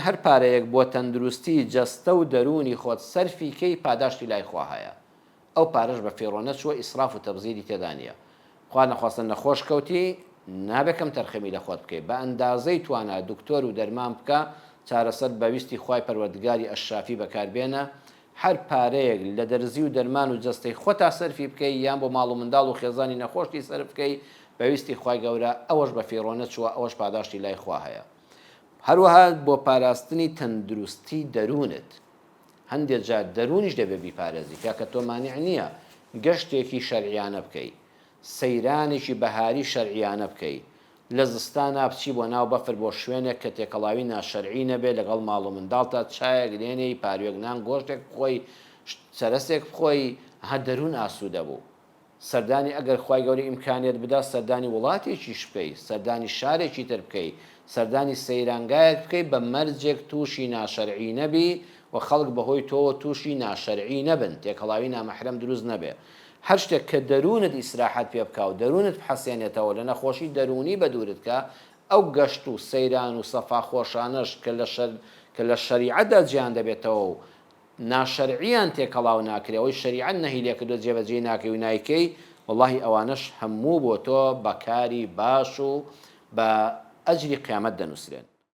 هەر پارەیەک بۆ تەندروستی جەستە و دەرونی خۆت سەرفی کەی پاداشتی لای خوا هەیە ئەو پارەش بە فێڕۆ نەچووە ئیسراف و تەبزیری تێدا نییە خوا نەخواستن نەخۆش کەوتی نابێکم تەرخەمی لە خۆت بکەیت بە ئەندازەی توانە دکتۆر و دەرمان بکە چارەسەر بەویستی خوای پەروەردگاری ئەشرافی بەکاربێنە هەر پارەیەک لە دەرزی و دەرمان و جەستەی خۆتا سەرفی بکەی یان بۆ ماڵ و منداڵ و خێزانی نەخۆشی سەرف بکەی بەویستی خوای گەورە ئەوەش بە فێڕۆ نەچووە ئەوەش پاداشتی لای خوا هەیە هەروەها بۆ پاراستنی تەندروستی دەرونت هەندێک جار دەرونیش دەبێ بیپارێزی کاکە تۆ مانیع نییە گەشتێکی شەرعیانە بکەی سەیرانێکی بەهاری شەرعیانە بکەی لە زستانە بچی بۆ ناو بەفر بۆ شوێنێک کە تێکەڵاوی ناشەرعی نەبێت لەگەڵ ماڵ و منداڵتە چایەک لێنەی پارێک نان گۆشتێک بخۆی چەرەسێک بخۆی هە دەرون ئاسوودە بوو سەردانی ئەگەر خوای گەورە ئیمکانیت بدا سەردانی وڵاتێکیش بکەی سەردانی شارێکی تر بکەی سەردانی سەیرانگایەک بکەیت بە مەرجێک تووشی ناشەرعی نەبی و خەڵک بەهۆی تۆ تووشی ناشەرعی نەبن تێکەڵاوی نامەحرەم دروست نەبێ هەر شتێک کە دەرونت ئیسراحەت پێ بکە و دەرونت بحەسێنێتەوە لە نەخۆشی دەرونی بە دوورت کە ئەو گەشت و سەیران و سەفا خۆشانەش کە لە شەریعەتدا جیان دەبێتەوە و ناشەرعیان تێکەڵاو ناکرێ ئەوەی شەریعەت نەهی لێ کردو جێبەجێ ناکەی و نایکەی وەڵڵاهی ئەوانەش هەموو بۆ تۆ بەکاری باش و بە ئەجری قیامەت دەنووسرێن